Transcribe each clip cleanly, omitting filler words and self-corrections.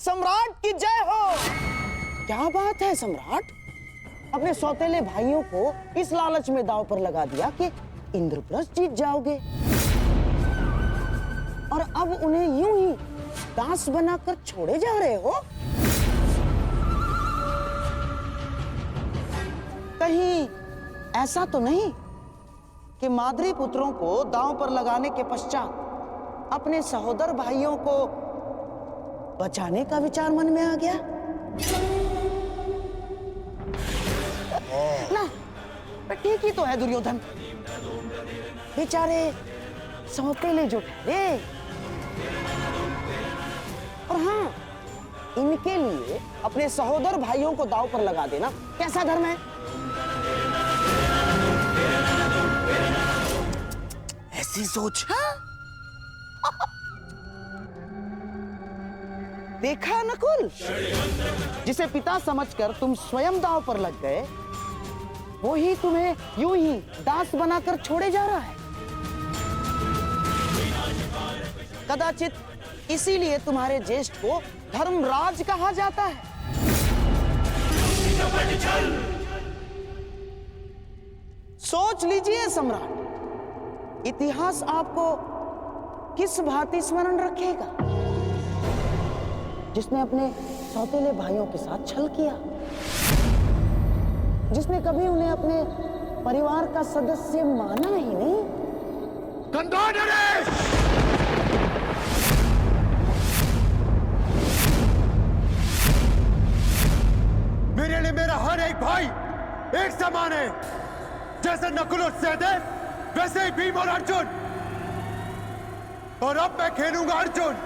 सम्राट की जय हो। क्या बात है सम्राट, अपने सौतेले भाइयों को इस लालच में दांव पर लगा दिया कि इंद्रप्रस्थ जीत जाओगे, और अब उन्हें यूं ही दास बनाकर छोड़े जा रहे हो। कहीं ऐसा तो नहीं कि माद्री पुत्रों को दांव पर लगाने के पश्चात अपने सहोदर भाइयों को बचाने का विचार मन में आ गया? ना, ठीक ही तो है दुर्योधन, बेचारे सौतेले जो ठहरे। और हाँ, इनके लिए अपने सहोदर भाइयों को दांव पर लगा देना कैसा धर्म है? ऐसी सोच। हाँ? देखा नकुल, जिसे पिता समझकर तुम स्वयं दांव पर लग गए, वो ही तुम्हें यूं ही दास बनाकर छोड़े जा रहा है। कदाचित इसीलिए तुम्हारे ज्येष्ठ को धर्मराज कहा जाता है। सोच लीजिए सम्राट, इतिहास आपको किस भांति स्मरण रखेगा? जिसने अपने सौतेले भाइयों के साथ छल किया, जिसने कभी उन्हें अपने परिवार का सदस्य माना ही नहीं। मेरे लिए मेरा हर एक भाई एक समान है। जैसे नकुल और सहदेव, वैसे ही भीम और अर्जुन। और अब मैं खेलूंगा अर्जुन,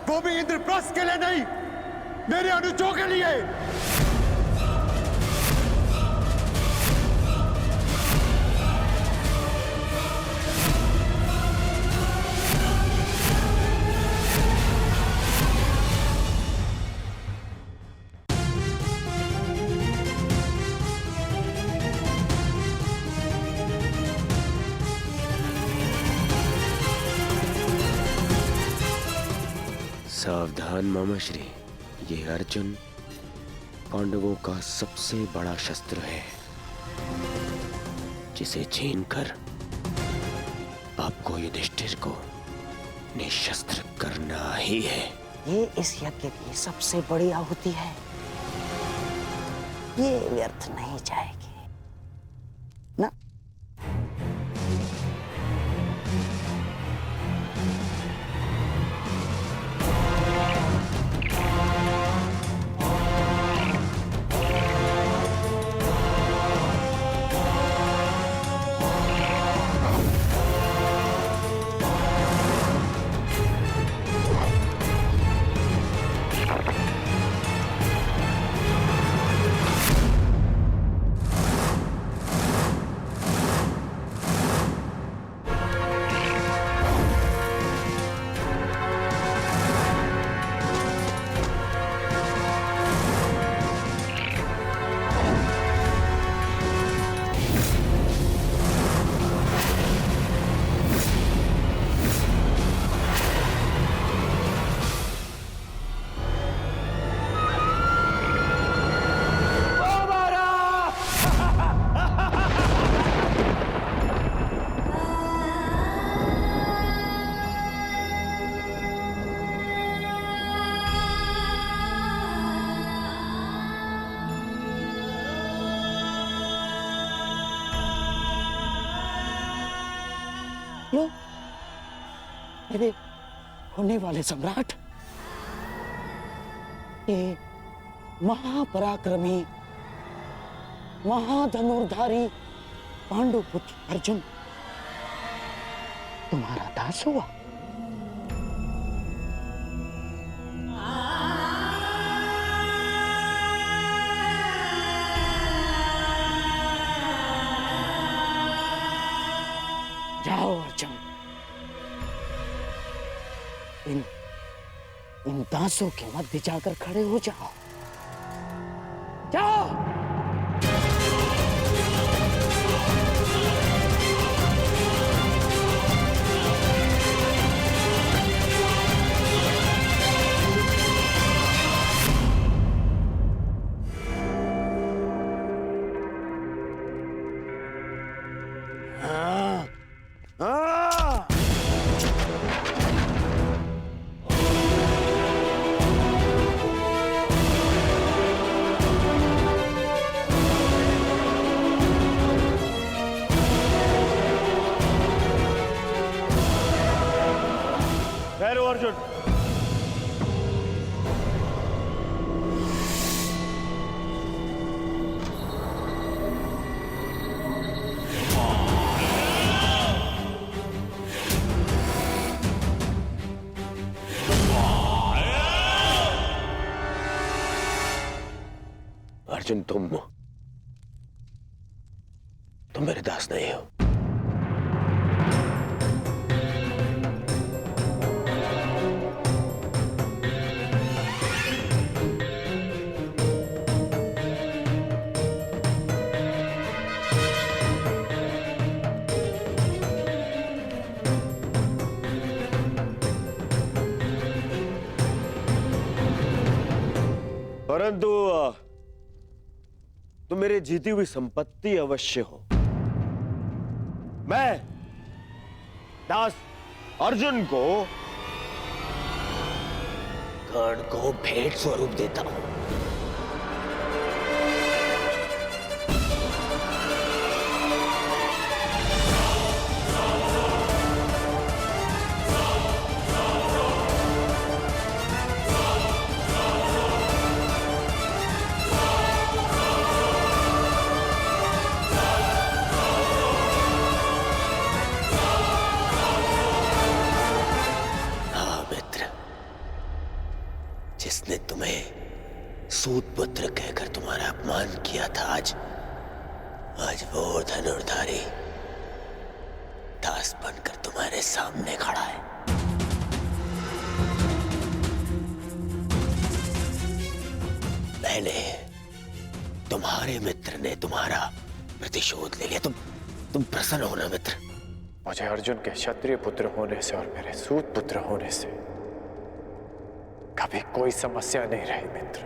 वो भी इंद्रप्रस्थ के लिए नहीं, मेरे अनुजों के लिए। सावधान मामाश्री, ये अर्जुन पांडवों का सबसे बड़ा शस्त्र है, जिसे छीनकर आपको युधिष्ठिर को निशस्त्र करना ही है। ये इस यज्ञ की सबसे बड़ी आहुति है, ये व्यर्थ नहीं जाएगी ना। लो, मेरे होने वाले सम्राट, ये महापराक्रमी, महाधनुर्धारी पांडुपुत्र अर्जुन तुम्हारा दास हुआ। जाओ अर्जुन, इन दासों के मध्य जाकर खड़े हो जाओ। जाओ। ठहरो अर्जुन। अर्जुन, तुम मेरे दास नहीं हो। परंतु तुम मेरी जीती हुई संपत्ति अवश्य हो। मैं दास अर्जुन को कर्ण को भेंट स्वरूप देता हूं। जिसने तुम्हें सूत पुत्र कहकर तुम्हारा अपमान किया था, आज वो धनुर्धारी दास बनकर तुम्हारे सामने खड़ा है। पहले तुम्हारे मित्र ने तुम्हारा प्रतिशोध ले लिया। तुम प्रसन्न हो ना मित्र? मुझे अर्जुन के क्षत्रिय पुत्र होने से और मेरे सूत पुत्र होने से कभी कोई समस्या नहीं रही मित्र।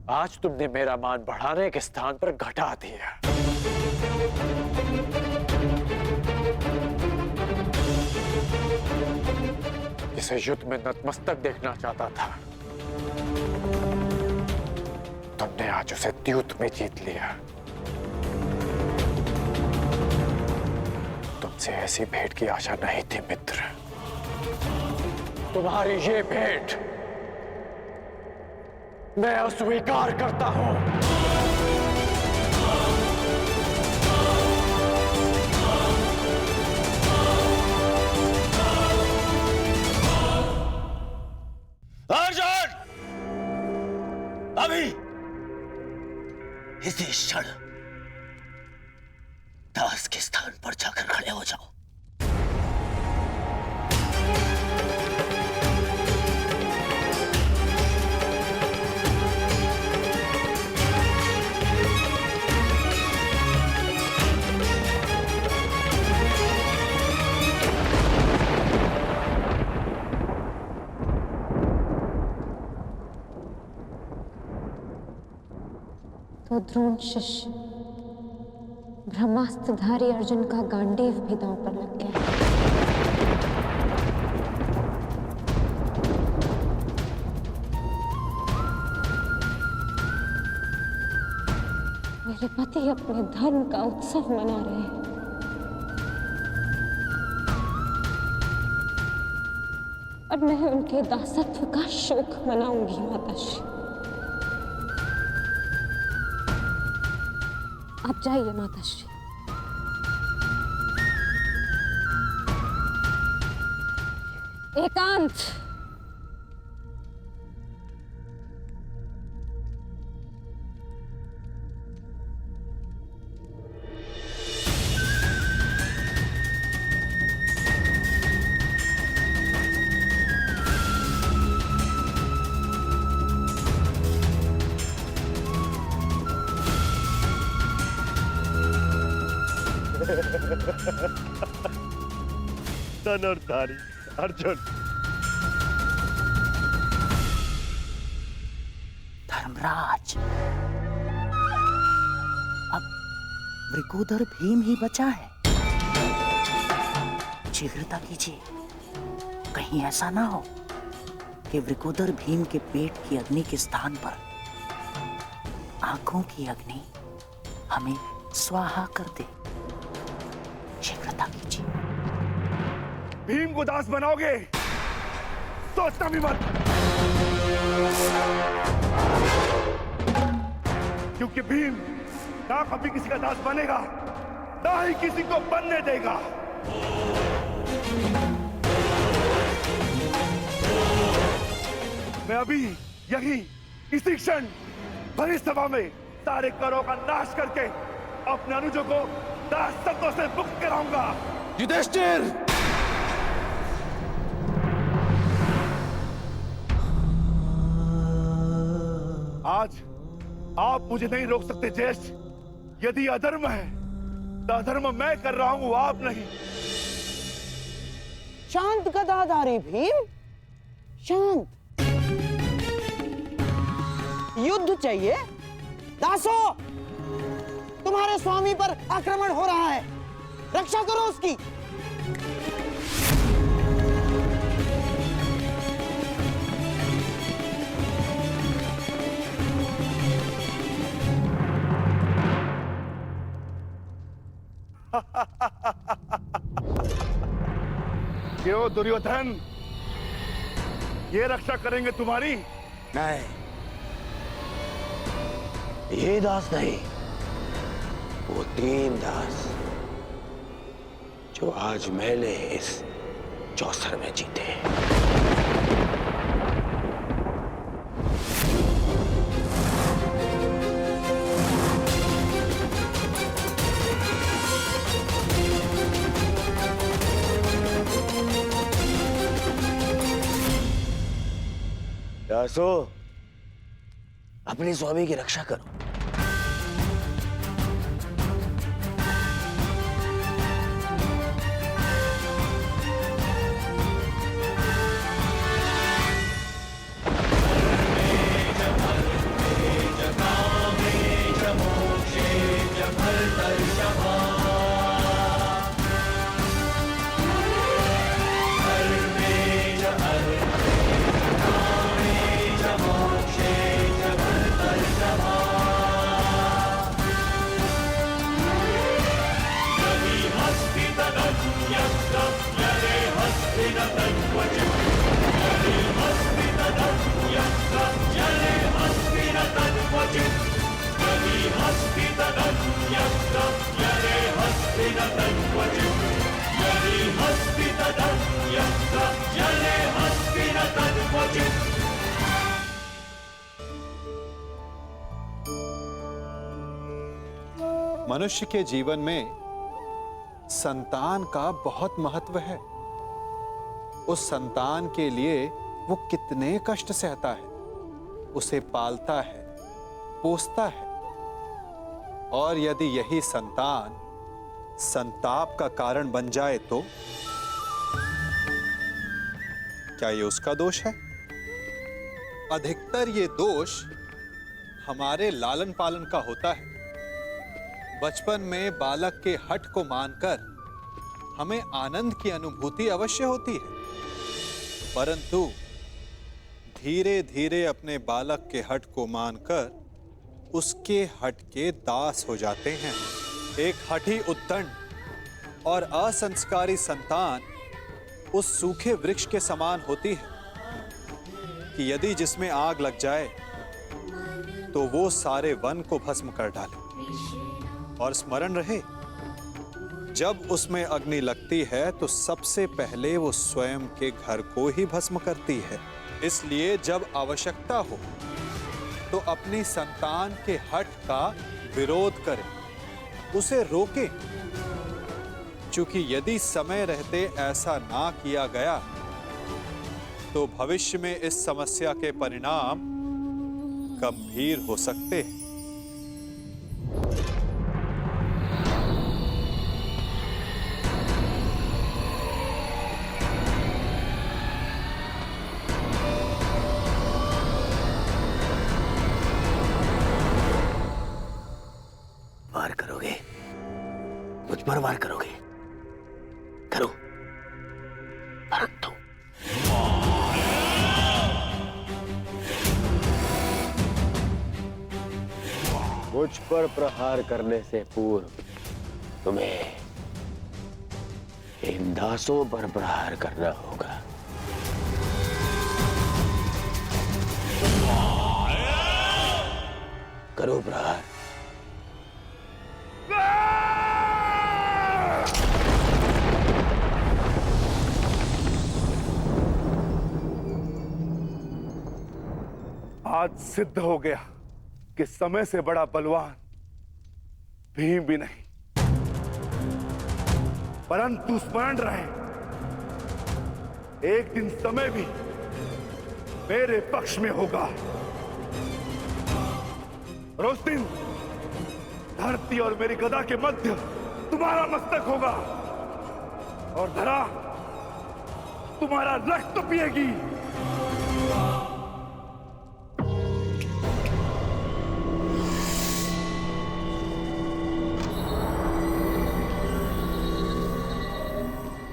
आज तुमने मेरा मान बढ़ाने के स्थान पर घटा दिया। जिसे युद्ध में नतमस्तक देखना चाहता था, तुमने आज उसे द्यूत में जीत लिया। तुमसे ऐसी भेंट की आशा नहीं थी मित्र। तुम्हारी ये भेंट मैं अस्वीकार करता हूं। अर्जुन, अभी इसी क्षण दास के स्थान पर जाकर खड़े हो जाओ। तो द्रोण शिष्य ब्रह्मास्त्रधारी अर्जुन का गांडीव भी दांव पर लग गया। मेरे पति अपने धर्म का उत्सव मना रहे हैं और मैं उनके दासत्व का शोक मनाऊंगी माताश्री। आप जाइए माताश्री। एकांत। धनुर्धारी अर्जुन, धर्मराज, वृकोदर भीम ही बचा है। शीघ्रता कीजिए, कहीं ऐसा ना हो कि वृकोदर भीम के पेट की अग्नि के स्थान पर आंखों की अग्नि हमें स्वाहा कर दे। शीघ्रता कीजिए। भीम को दास बनाओगे? सोचना भी मत, क्योंकि भीम ना कभी किसी का दास बनेगा, ना ही किसी को बनने देगा। मैं अभी यही इसी क्षण भरी सभा में सारे करों का नाश करके अपने अनुजों को दासत्व से मुक्त कराऊंगा। युधिष्ठिर! आज आप मुझे नहीं रोक सकते ज्येष्ठ। यदि अधर्म है तो अधर्म मैं कर रहा हूं, आप नहीं। शांत गदाधारी भीम, शांत। युद्ध चाहिए? दासो, तुम्हारे स्वामी पर आक्रमण हो रहा है, रक्षा करो उसकी। क्यों दुर्योधन, ये रक्षा करेंगे तुम्हारी? नहीं, ये दास नहीं, वो 3 दास जो आज मैंने इस चौसर में जीते। दासो, अपने स्वामी की रक्षा करो। मनुष्य के जीवन में संतान का बहुत महत्व है। उस संतान के लिए वो कितने कष्ट सहता है, उसे पालता है, पोसता है, और यदि यही संतान संताप का कारण बन जाए तो क्या ये उसका दोष है? अधिकतर ये दोष हमारे लालन पालन का होता है। बचपन में बालक के हठ को मानकर हमें आनंद की अनुभूति अवश्य होती है, परंतु धीरे धीरे अपने बालक के हठ को मानकर उसके हठ के दास हो जाते हैं। एक हठी उद्दंड और असंस्कारी संतान उस सूखे वृक्ष के समान होती है कि यदि जिसमें आग लग जाए तो वो सारे वन को भस्म कर डाले। और स्मरण रहे, जब उसमें अग्नि लगती है तो सबसे पहले वो स्वयं के घर को ही भस्म करती है। इसलिए जब आवश्यकता हो तो अपनी संतान के हठ का विरोध करें, उसे रोकें, क्योंकि यदि समय रहते ऐसा ना किया गया तो भविष्य में इस समस्या के परिणाम गंभीर हो सकते हैं। वार करोगे? मुझ पर वार करोगे, करो, परंतु मुझ पर प्रहार करने से पूर्व तुम्हें इन दासों पर प्रहार करना होगा। करो प्रहार। आज सिद्ध हो गया कि समय से बड़ा बलवान भीम भी नहीं, परंतु स्मरण रहे, एक दिन समय भी मेरे पक्ष में होगा और उस दिन धरती और मेरी गदा के मध्य तुम्हारा मस्तक होगा और धरा तुम्हारा रक्त पिएगी।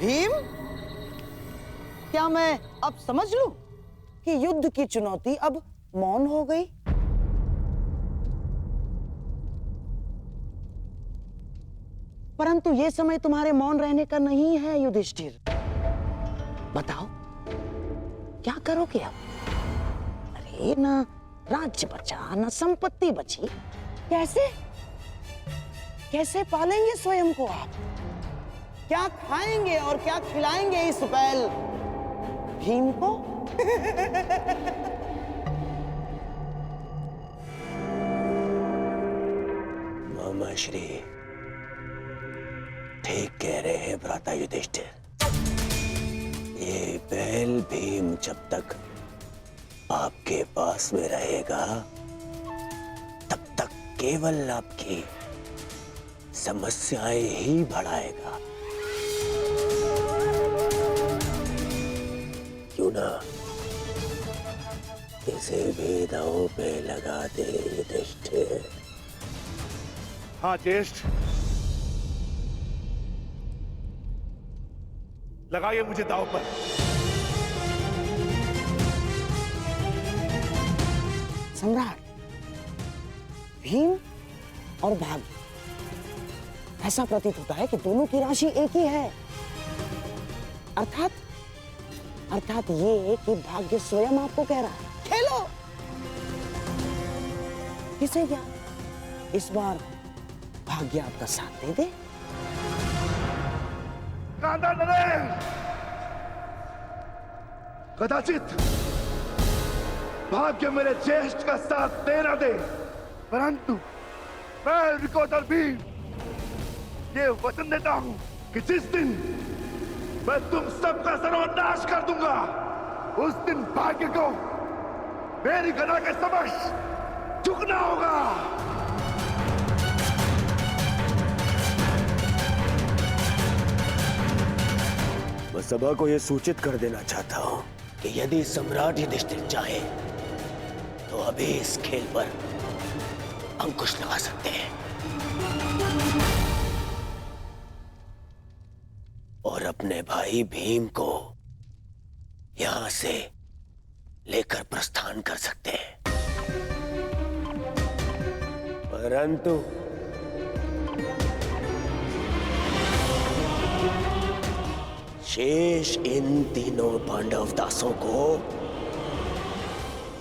भीम, क्या मैं अब समझ लूं कि युद्ध की चुनौती अब मौन हो गई? परंतु यह समय तुम्हारे मौन रहने का नहीं है युधिष्ठिर। बताओ क्या करोगे अब? अरे ना राज्य बचा, ना संपत्ति बची, कैसे कैसे पालेंगे स्वयं को आप? क्या खाएंगे और क्या खिलाएंगे इस बैल भीम को? मामा श्री ठीक कह रहे हैं भ्राता युधिष्ठिर। ये बैल भीम जब तक आपके पास में रहेगा तब तक केवल आपकी समस्याएं ही बढ़ाएगा। क्यों ना इसे भी दांव पे लगा दे युधिष्ठिर। हाँ ज्येष्ठ, लगाइए मुझे दांव पर। सम्राट, भीम और भाग्य, ऐसा प्रतीत होता है कि दोनों की राशि एक ही है। अर्थात ये कि भाग्य स्वयं आपको कह रहा है खेलो। किसे क्या इस बार भाग्य आपका साथ दे दे? कांदा नरेन, कदाचित भाग्य मेरे ज्येष्ठ का साथ दे ना दे, परंतु मैं विकोदर भीम ये वचन देता हूं कि जिस दिन मैं तुम सबका सर्वनाश कर दूंगा, उस दिन भाग्य को मेरी गदा के समक्ष झुकना होगा। मैं सभा को यह सूचित कर देना चाहता हूं कि यदि सम्राट युधिष्ठिर चाहे तो अभी इस खेल पर अंकुश लगा सकते हैं और अपने भाई भीम को यहां से लेकर प्रस्थान कर सकते हैं। परंतु शेष इन तीनों पांडव दासों को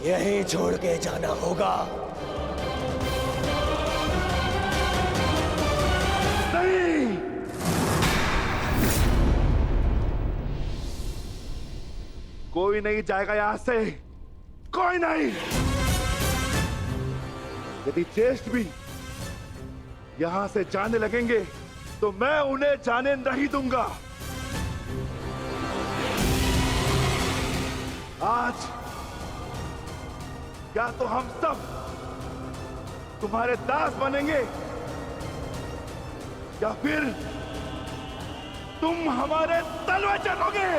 यहीं छोड़ के जाना होगा। नहीं, कोई नहीं जाएगा यहां से, कोई नहीं। यदि ज्येष्ठ भी यहां से जाने लगेंगे तो मैं उन्हें जाने नहीं दूंगा। आज या तो हम सब तुम्हारे दास बनेंगे या फिर तुम हमारे तलवे चलोगे।